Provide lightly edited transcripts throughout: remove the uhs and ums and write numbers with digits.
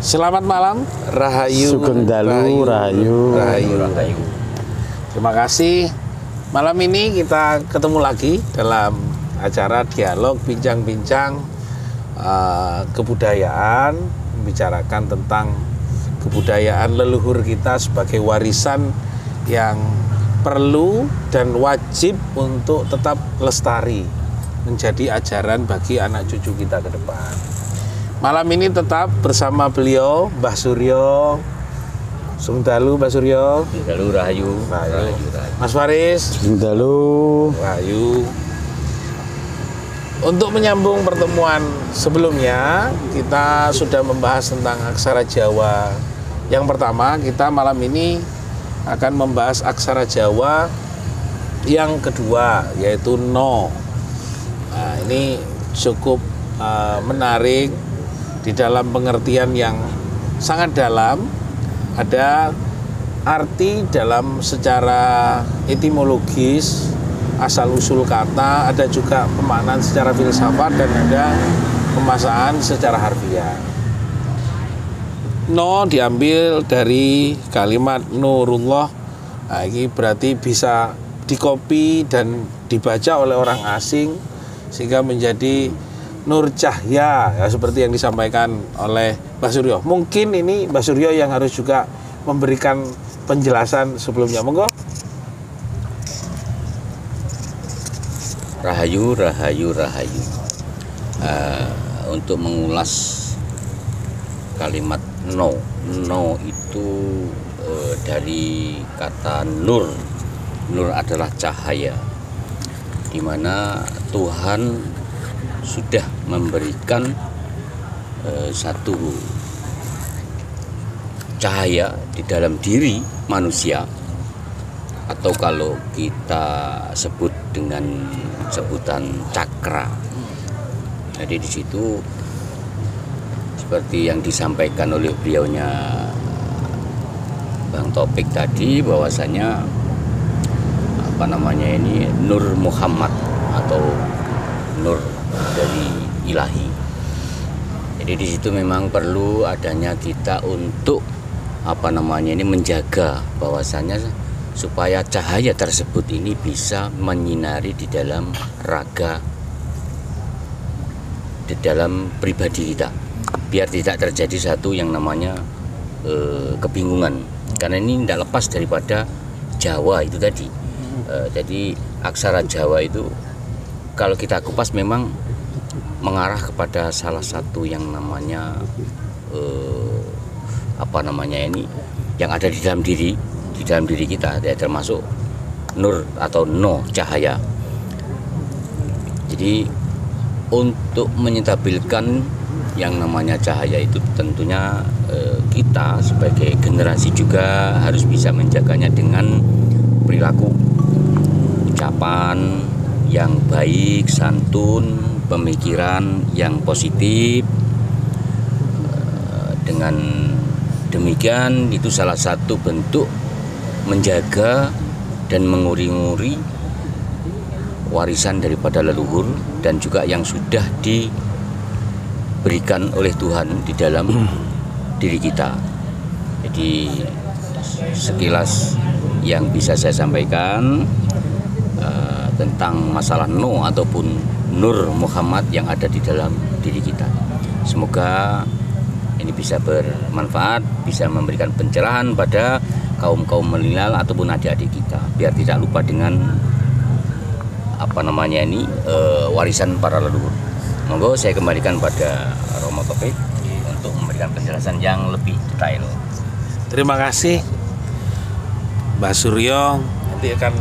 Selamat malam, Rahayu. Sugeng dalu, Rahayu. Terima kasih. Malam ini kita ketemu lagi dalam acara dialog bincang-bincang kebudayaan, membicarakan tentang kebudayaan leluhur kita sebagai warisan yang perlu dan wajib untuk tetap lestari, menjadi ajaran bagi anak cucu kita ke depan. Malam ini tetap bersama beliau, Mbah Suryo. Sungdalu, Mbah Suryo. Sungdalu, Rahayu. Mas Faris. Sungdalu, Rahayu. Untuk menyambung pertemuan sebelumnya, kita sudah membahas tentang aksara Jawa. Yang pertama, kita malam ini akan membahas aksara Jawa yang kedua, yaitu no. Nah, ini cukup menarik di dalam pengertian yang sangat dalam. Ada arti dalam secara etimologis, asal-usul kata, ada juga pemaknaan secara filsafat, dan ada pemaksaan secara harfiah. No diambil dari kalimat Nurullah. Nah, ini berarti bisa dikopi dan dibaca oleh orang asing sehingga menjadi nur cahya, ya, seperti yang disampaikan oleh Mbah Suryo. Mungkin ini Mbah Suryo yang harus juga memberikan penjelasan sebelumnya. Monggo. Rahayu. Untuk mengulas kalimat no itu dari kata nur. Nur adalah cahaya, di mana Tuhan sudah memberikan satu cahaya di dalam diri manusia, atau kalau kita sebut dengan sebutan cakra. Jadi di situ seperti yang disampaikan oleh beliaunya Bang Topik tadi, bahwasanya Nur Muhammad atau Nur dari ilahi. Jadi di situ memang perlu adanya kita untuk menjaga bahwasanya supaya cahaya tersebut ini bisa menyinari di dalam raga, di dalam pribadi kita, biar tidak terjadi satu yang namanya kebingungan, karena ini tidak lepas daripada Jawa itu tadi. Jadi aksara Jawa itu kalau kita kupas memang mengarah kepada salah satu yang namanya yang ada di dalam diri kita, ya, termasuk nur atau no, cahaya. Jadi untuk menyentabilkan yang namanya cahaya itu tentunya kita sebagai generasi juga harus bisa menjaganya dengan perilaku, ucapan yang baik, santun, pemikiran yang positif. Dengan demikian itu salah satu bentuk menjaga dan menguri-nguri warisan daripada leluhur dan juga yang sudah diberikan oleh Tuhan di dalam diri kita. Jadi sekilas yang bisa saya sampaikan tentang masalah no ataupun Nur Muhammad yang ada di dalam diri kita. Semoga ini bisa bermanfaat, bisa memberikan pencerahan pada kaum milenial ataupun adik-adik kita, biar tidak lupa dengan warisan para leluhur. Monggo saya kembalikan pada Romo Topik untuk memberikan penjelasan yang lebih detail. Terima kasih Mbah Suryo. Nanti akan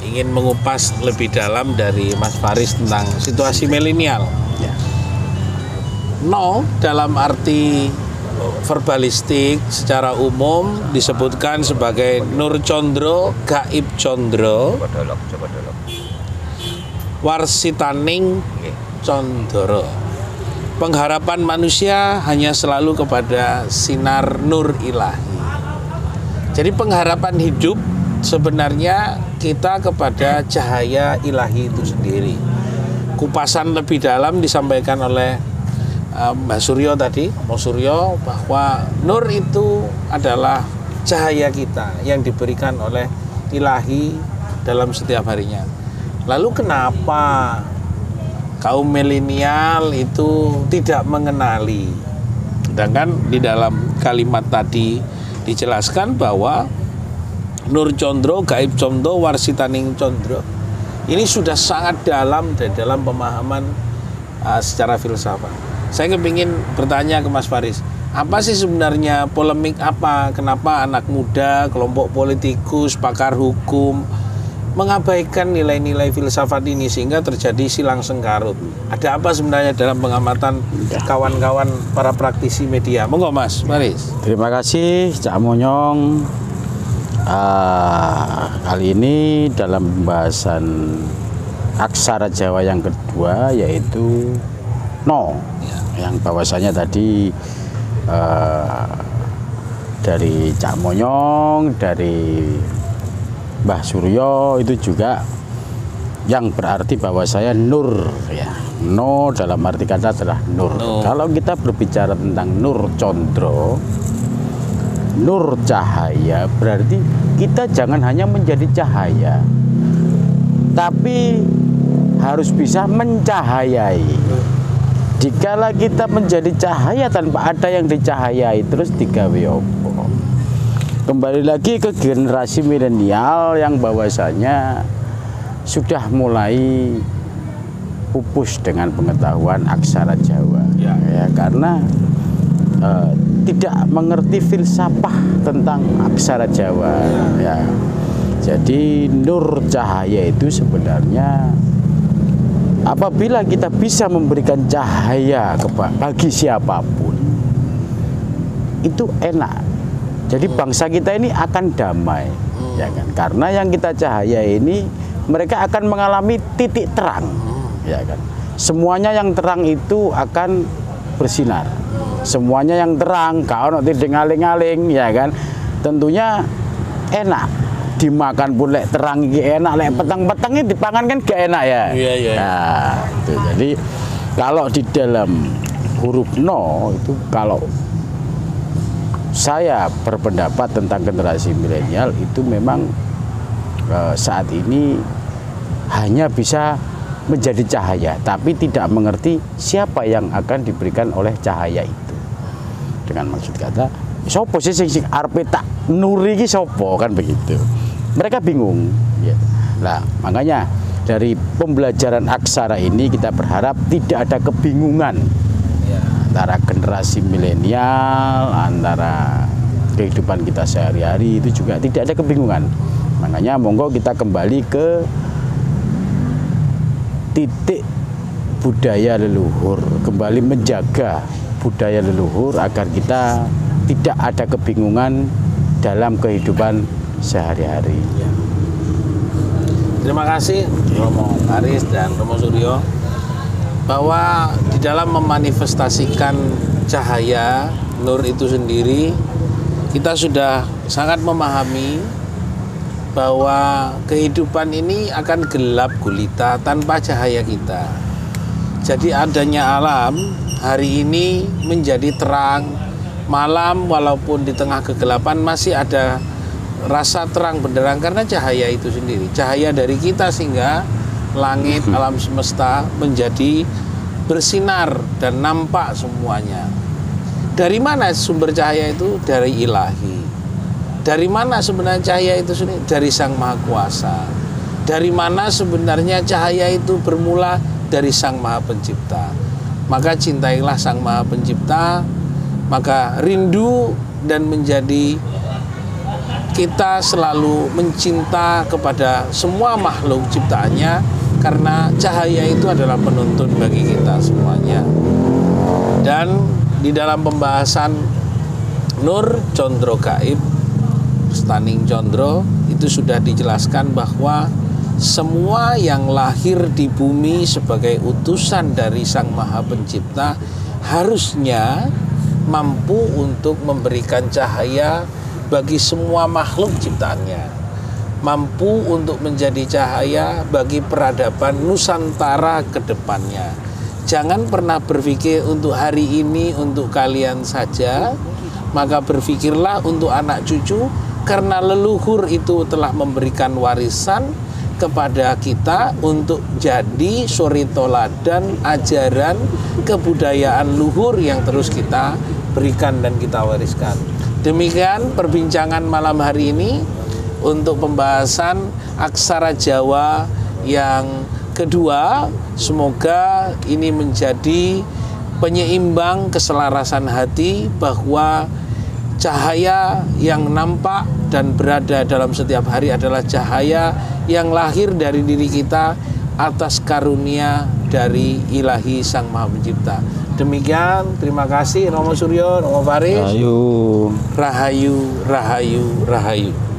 ingin mengupas lebih dalam dari Mas Faris tentang situasi milenial. Ya. No dalam arti verbalistik secara umum disebutkan sebagai Nur Condro, Gaib Condro, Coba dolok. Warsitaning Condoro. Pengharapan manusia hanya selalu kepada sinar nur ilahi. Jadi pengharapan hidup sebenarnya kita kepada cahaya ilahi itu sendiri. Kupasan lebih dalam disampaikan oleh Mbah Suryo tadi, Mbah Suryo, bahwa nur itu adalah cahaya kita yang diberikan oleh Ilahi dalam setiap harinya. Lalu kenapa kaum milenial itu tidak mengenali? Sedangkan di dalam kalimat tadi dijelaskan bahwa Nur Condro, Gaib Condro, Warsitaning Condro ini sudah sangat dalam dalam pemahaman secara filsafat. Saya kepingin bertanya ke Mas Faris, apa sih sebenarnya polemik apa? Kenapa anak muda, kelompok politikus, pakar hukum mengabaikan nilai-nilai filsafat ini sehingga terjadi silang sengkarut? Ada apa sebenarnya dalam pengamatan kawan-kawan para praktisi media? Monggo Mas Faris. Terima kasih Cak Monyong. Kali ini dalam pembahasan aksara Jawa yang kedua yaitu no, yang bahwasanya tadi dari Cak Monyong, dari Mbah Suryo itu juga yang berarti bahwa saya nur ya. No dalam arti kata adalah nur. Kalau kita berbicara tentang Nur Condro, nur cahaya, berarti kita jangan hanya menjadi cahaya, tapi harus bisa mencahayai. Dikala kita menjadi cahaya tanpa ada yang dicahayai, terus digawe opo? Kembali lagi ke generasi milenial yang bahwasanya sudah mulai pupus dengan pengetahuan aksara Jawa, ya karena tidak mengerti filsafah tentang aksara Jawa, ya. Jadi nur cahaya itu sebenarnya apabila kita bisa memberikan cahaya bagi siapapun, itu enak. Jadi bangsa kita ini akan damai, ya kan? Karena yang kita cahaya ini mereka akan mengalami titik terang, ya kan? Semuanya yang terang itu akan bersinar. Semuanya yang terang, kalau nanti ngaling-ngaling, ya kan? Tentunya enak. Dimakan pun lek terang enak, lek petang-petangnya dipangan kan gak enak ya. Iya. Nah, itu. Jadi kalau di dalam huruf no itu, kalau saya berpendapat tentang generasi milenial itu memang saat ini hanya bisa menjadi cahaya, tapi tidak mengerti siapa yang akan diberikan oleh cahaya itu. Dengan maksud kata, sopo sih sing arep tak nuri iki sopo, kan begitu. Mereka bingung. Ya. Nah, makanya dari pembelajaran aksara ini kita berharap tidak ada kebingungan antara generasi milenial, antara kehidupan kita sehari-hari, itu juga tidak ada kebingungan. Makanya monggo kita kembali ke titik budaya leluhur, kembali menjaga budaya leluhur agar kita tidak ada kebingungan dalam kehidupan sehari-hari. Terima kasih Romo Faris dan Romo Suryo, bahwa di dalam memanifestasikan cahaya nur itu sendiri, kita sudah sangat memahami bahwa kehidupan ini akan gelap gulita tanpa cahaya kita. Jadi adanya alam hari ini menjadi terang, malam walaupun di tengah kegelapan masih ada rasa terang benderang karena cahaya itu sendiri. Cahaya dari kita sehingga langit, alam semesta menjadi bersinar dan nampak semuanya. Dari mana sumber cahaya itu? Dari Ilahi. Dari mana sebenarnya cahaya itu sendiri? Dari Sang Maha Kuasa. Dari mana sebenarnya cahaya itu bermula? Dari Sang Maha Pencipta. Maka cintailah Sang Maha Pencipta, maka rindu dan menjadi kita selalu mencinta kepada semua makhluk ciptaannya, karena cahaya itu adalah penuntun bagi kita semuanya. Dan di dalam pembahasan Nur Condro Gaib, Staning Condro, itu sudah dijelaskan bahwa semua yang lahir di bumi sebagai utusan dari Sang Maha Pencipta harusnya mampu untuk memberikan cahaya bagi semua makhluk ciptaannya, mampu untuk menjadi cahaya bagi peradaban Nusantara ke depannya. Jangan pernah berpikir untuk hari ini untuk kalian saja, maka berpikirlah untuk anak cucu, karena leluhur itu telah memberikan warisan kepada kita untuk jadi suri toladan ajaran kebudayaan luhur yang terus kita berikan dan kita wariskan. Demikian perbincangan malam hari ini untuk pembahasan aksara Jawa yang kedua. Semoga ini menjadi penyeimbang keselarasan hati bahwa cahaya yang nampak dan berada dalam setiap hari adalah cahaya yang lahir dari diri kita atas karunia dari Ilahi Sang Maha Pencipta. Demikian, terima kasih Romo Suryo, Romo Faris. Ayo. Rahayu, rahayu, rahayu.